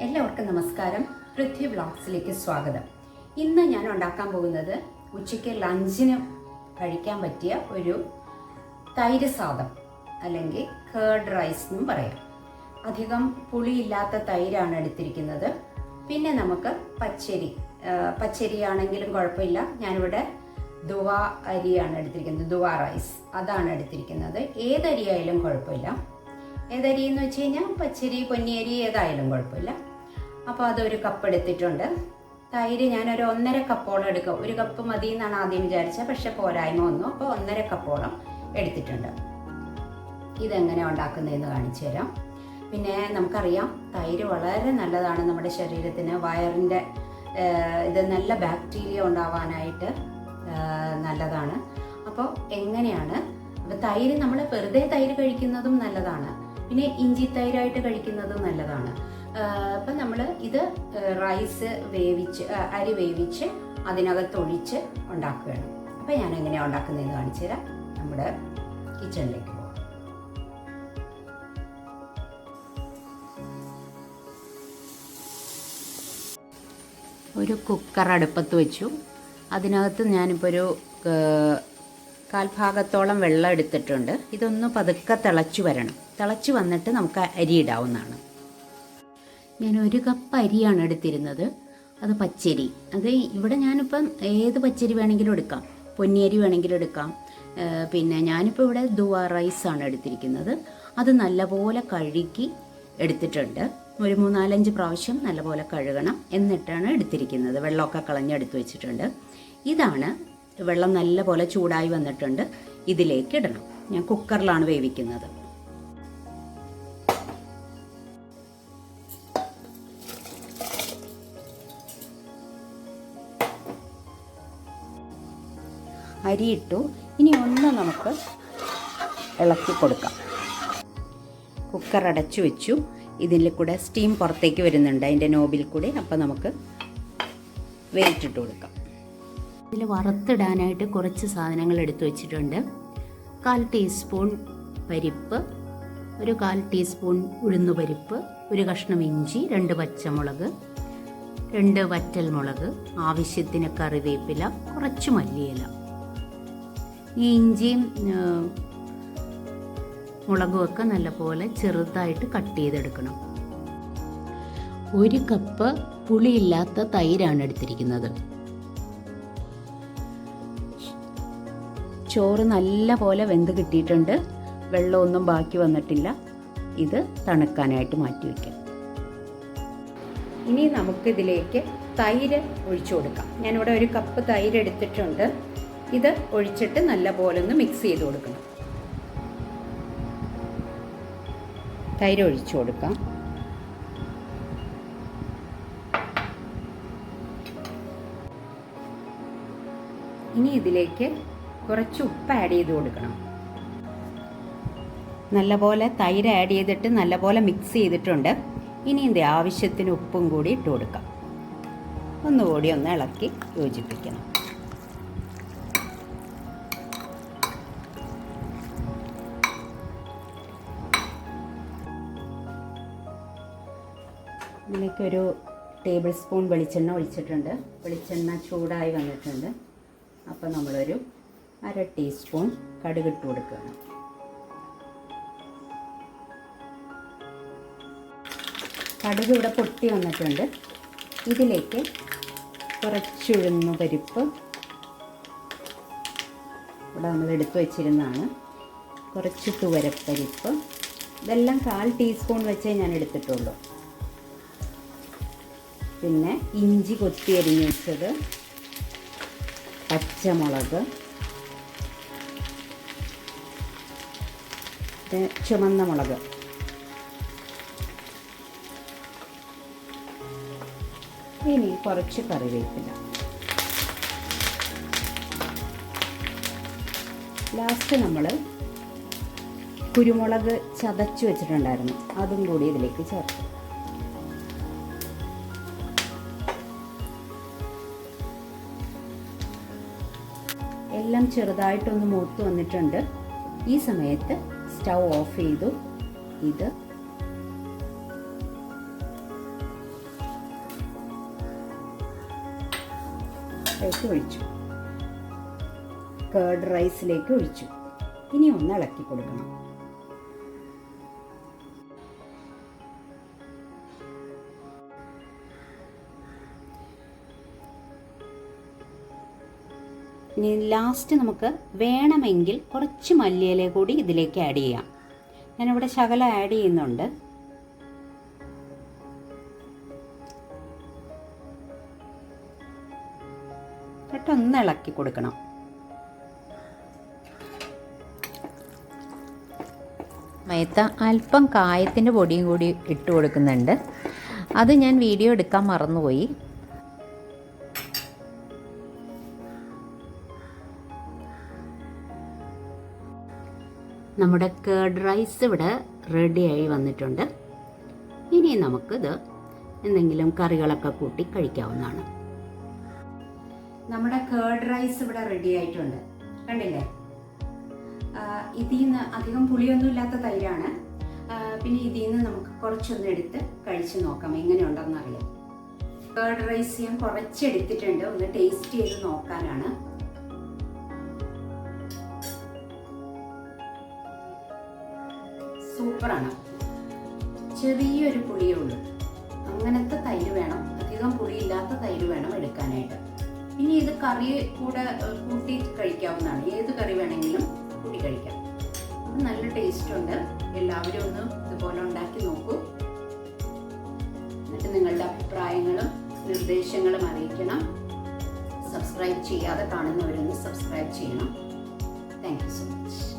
എല്ലാവർക്കും നമസ്കാരം. പൃഥ്വി വ്ളോഗ്സിലേക്ക് സ്വാഗതം. ഇന്ന് ഞാൻ ഉണ്ടാക്കാൻ പോകുന്നത് ഉച്ചയ്ക്ക് ലഞ്ചിന് കഴിക്കാൻ പറ്റിയ ഒരു തൈര് സാദം അല്ലെങ്കിൽ കേർഡ് റൈസ് എന്നും പറയാം. അധികം പുളിയില്ലാത്ത തൈരാണ് എടുത്തിരിക്കുന്നത്. പിന്നെ നമുക്ക് പച്ചരി ആണെങ്കിലും കുഴപ്പമില്ല. ഞാനിവിടെ ദുവ അരിയാണ് എടുത്തിരിക്കുന്നത്, ദുവ റൈസ് അതാണ് എടുത്തിരിക്കുന്നത്. ഏതരിയായാലും കുഴപ്പമില്ല. ഏതരി എന്ന് വെച്ച് കഴിഞ്ഞാൽ പച്ചരി, പൊന്നിയരി ഏതായാലും കുഴപ്പമില്ല. അപ്പോൾ അതൊരു കപ്പ് എടുത്തിട്ടുണ്ട്. തൈര് ഞാനൊരു 1.5 കപ്പോളം എടുക്കും. 1 കപ്പ് മതി എന്നാണ് ആദ്യം വിചാരിച്ചത്, പക്ഷെ പോരായ്മ വന്നു. അപ്പോൾ 1.5 കപ്പോളം എടുത്തിട്ടുണ്ട്. ഇതെങ്ങനെ ഉണ്ടാക്കുന്നതെന്ന് കാണിച്ചു തരാം. പിന്നെ നമുക്കറിയാം തൈര് വളരെ നല്ലതാണ് നമ്മുടെ ശരീരത്തിന്. വയറിൻ്റെ ഇത് നല്ല ബാക്ടീരിയ ഉണ്ടാവാനായിട്ട് നല്ലതാണ്. അപ്പോൾ എങ്ങനെയാണ് തൈര്, നമ്മൾ വെറുതെ തൈര് കഴിക്കുന്നതും നല്ലതാണ്, പിന്നെ ഇഞ്ചി തൈരായിട്ട് കഴിക്കുന്നതും നല്ലതാണ്. അപ്പം നമ്മൾ ഇത് റൈസ് അരി വേവിച്ച് അതിനകത്തൊഴിച്ച് ഉണ്ടാക്കുകയാണ്. അപ്പം ഞാൻ എങ്ങനെയാണ് ഉണ്ടാക്കുന്നതെന്ന് കാണിച്ചു തരാം. നമ്മുടെ കിച്ചണിലേക്ക് പോകാം. ഒരു കുക്കർ അടുപ്പത്ത് വെച്ചു. അതിനകത്ത് ഞാനിപ്പോൾ ഒരു 1/4 ഭാഗത്തോളം വെള്ളം എടുത്തിട്ടുണ്ട്. ഇതൊന്ന് പതുക്കെ തിളച്ചു വരണം. തിളച്ചു വന്നിട്ട് നമുക്ക് അരി ഇടാവുന്നതാണ്. ഞാൻ 1 കപ്പ് അരിയാണ് എടുത്തിരുന്നത്. അത് പച്ചരി. അത് ഇവിടെ ഞാനിപ്പം ഏത് പച്ചരി വേണമെങ്കിലും എടുക്കാം, പൊന്നിയരി വേണമെങ്കിലും എടുക്കാം. പിന്നെ ഞാനിപ്പോൾ ഇവിടെ ദുവ റൈസാണ് എടുത്തിരിക്കുന്നത്. അത് നല്ലപോലെ കഴുകി എടുത്തിട്ടുണ്ട്. ഒരു 3-4 പ്രാവശ്യം നല്ലപോലെ കഴുകണം, എന്നിട്ടാണ് എടുത്തിരിക്കുന്നത്. വെള്ളമൊക്കെ കളഞ്ഞെടുത്ത് വെച്ചിട്ടുണ്ട്. ഇതാണ് വെള്ളം നല്ലപോലെ ചൂടായി വന്നിട്ടുണ്ട്. ഇതിലേക്ക് ഇടണം. ഞാൻ കുക്കറിലാണ് വേവിക്കുന്നത്. അരിയിട്ടു. ഇനി ഒന്ന് നമുക്ക് ഇളക്കി കൊടുക്കാം. കുക്കർ അടച്ചു വെച്ചു. ഇതിൽ കൂടെ സ്റ്റീം പുറത്തേക്ക് വരുന്നുണ്ട്, അതിൻ്റെ നോബിൽ കൂടെ. അപ്പോൾ നമുക്ക് വെയിറ്റിട്ട് കൊടുക്കാം. ഇതിൽ വറുത്തിടാനായിട്ട് കുറച്ച് സാധനങ്ങൾ എടുത്തു വെച്ചിട്ടുണ്ട്. 1/4 ടീസ്പൂൺ പരിപ്പ്, ഒരു 1/4 ടീസ്പൂൺ ഉഴുന്നുപരിപ്പ്, ഒരു കഷ്ണം ഇഞ്ചി, 2 പച്ചമുളക്, 2 വറ്റൽമുളക്, ആവശ്യത്തിന് കറിവേപ്പില, കുറച്ച് മല്ലിയില. ഈ ഇഞ്ചിയും മുളകും ഒക്കെ നല്ലപോലെ ചെറുതായിട്ട് കട്ട് ചെയ്തെടുക്കണം. 1 കപ്പ് പുളിയില്ലാത്ത തൈരാണ് എടുത്തിരിക്കുന്നത്. ചോറ് നല്ലപോലെ വെന്ത് കിട്ടിയിട്ടുണ്ട്. വെള്ളമൊന്നും ബാക്കി വന്നിട്ടില്ല. ഇത് തണുക്കാനായിട്ട് മാറ്റി വയ്ക്കാം. ഇനി നമുക്കിതിലേക്ക് തൈര് ഒഴിച്ചു കൊടുക്കാം. ഞാനിവിടെ 1 കപ്പ് തൈര് എടുത്തിട്ടുണ്ട്. ഇത് ഒഴിച്ചിട്ട് നല്ലപോലെ ഒന്ന് മിക്സ് ചെയ്ത് കൊടുക്കണം. തൈര് ഒഴിച്ചു കൊടുക്കാം. ഇനി ഇതിലേക്ക് കുറച്ച് ഉപ്പ് ആഡ് ചെയ്ത് കൊടുക്കണം. നല്ലപോലെ തൈര് ആഡ് ചെയ്തിട്ട് നല്ലപോലെ മിക്സ് ചെയ്തിട്ടുണ്ട്. ഇനി ഇതിൻ്റെ ആവശ്യത്തിന് ഉപ്പും കൂടി ഇട്ട് കൊടുക്കാം. ഒന്നുകൂടി ഒന്ന് ഇളക്കി യോജിപ്പിക്കണം. ഇതിലേക്ക് 1 ടേബിൾ സ്പൂൺ വെളിച്ചെണ്ണ ഒഴിച്ചിട്ടുണ്ട്. വെളിച്ചെണ്ണ ചൂടായി വന്നിട്ടുണ്ട്. അപ്പോൾ നമ്മളൊരു 1/2 ടീസ്പൂൺ കടുകിട്ട് കൊടുക്കുകയാണ്. കടുക് ഇവിടെ പൊട്ടി വന്നിട്ടുണ്ട്. ഇതിലേക്ക് കുറച്ച് ഉഴുന്നുപരിപ്പ്, ഇവിടെ നമ്മൾ എടുത്തു വച്ചിരുന്നതാണ്. കുറച്ച് തുവരപ്പരിപ്പ്. ഇതെല്ലാം 1/4 ടീസ്പൂൺ വെച്ചേ ഞാൻ എടുത്തിട്ടുള്ളൂ. പിന്നെ ഇഞ്ചി കൊത്തി അരിഞ്ഞ് വെച്ചത്, പച്ചമുളക്, ചുമന്ന മുളക്, ഇനി കുറച്ച് കറിവേപ്പില. ലാസ്റ്റ് നമ്മൾ കുരുമുളക് ചതച്ച് വെച്ചിട്ടുണ്ടായിരുന്നു, അതും കൂടി ഇതിലേക്ക് ചേർക്കും. എല്ലാം ചെറുതായിട്ടൊന്ന് മൂത്ത് വന്നിട്ടുണ്ട്. ഈ സമയത്ത് സ്റ്റൗ ഓഫ് ചെയ്തു. ഇത് ഒഴിച്ചു, കേർഡ് റൈസിലേക്ക് ഒഴിച്ചു. ഇനി ഒന്ന് ഇളക്കി കൊടുക്കണം. ഇനി ലാസ്റ്റ് നമുക്ക് വേണമെങ്കിൽ കുറച്ച് മല്ലിയില കൂടി ഇതിലേക്ക് ആഡ് ചെയ്യാം. ഞാനിവിടെ ശകലം ആഡ് ചെയ്യുന്നുണ്ട്. ഒന്ന് ഇളക്കി കൊടുക്കണം. മയത്ത അല്പം കായത്തിൻ്റെ പൊടിയും കൂടി ഇട്ട് കൊടുക്കുന്നുണ്ട്. അത് ഞാൻ വീഡിയോ എടുക്കാൻ മറന്നുപോയി. നമ്മുടെ കേർഡ് റൈസ് ഇവിടെ റെഡിയായി വന്നിട്ടുണ്ട്. ഇനി നമുക്കിത് എന്തെങ്കിലും കറികളൊക്കെ കൂട്ടി കഴിക്കാവുന്നതാണ്. നമ്മുടെ കേർഡ് റൈസ് ഇവിടെ റെഡി ആയിട്ടുണ്ട്. കണ്ടില്ലേ? ഇതിൽ നിന്ന് അധികം പുളിയൊന്നും ഇല്ലാത്ത തൈരാണ്. പിന്നെ ഇതിൽ നിന്ന് നമുക്ക് കുറച്ചൊന്നും എടുത്ത് കഴിച്ച് നോക്കാം എങ്ങനെയുണ്ടെന്ന് അറിയാം. കേർഡ് റൈസ് ഞാൻ കുറച്ചെടുത്തിട്ടുണ്ട്, ഒന്ന് ടേസ്റ്റ് ചെയ്ത് നോക്കാനാണ്. സൂപ്പറാണ്. ചെറിയൊരു പുളിയേ ഉള്ളൂ. അങ്ങനത്തെ തൈര് വേണം, അധികം പുളിയില്ലാത്ത തൈര് വേണം എടുക്കാനായിട്ട്. ഇനി ഇത് കറി കൂടെ കൂട്ടി കഴിക്കാവുന്നതാണ്. ഏത് കറി വേണമെങ്കിലും കൂട്ടി കഴിക്കാം. നല്ല ടേസ്റ്റ് ഉണ്ട്. എല്ലാവരും ഒന്ന് ഇതുപോലെ ഉണ്ടാക്കി നോക്കൂ. എന്നിട്ട് നിങ്ങളുടെ അഭിപ്രായങ്ങളും നിർദ്ദേശങ്ങളും അറിയിക്കണം. സബ്സ്ക്രൈബ് ചെയ്യാതെ കാണുന്നവരൊന്ന് സബ്സ്ക്രൈബ് ചെയ്യണം. Thank you so much.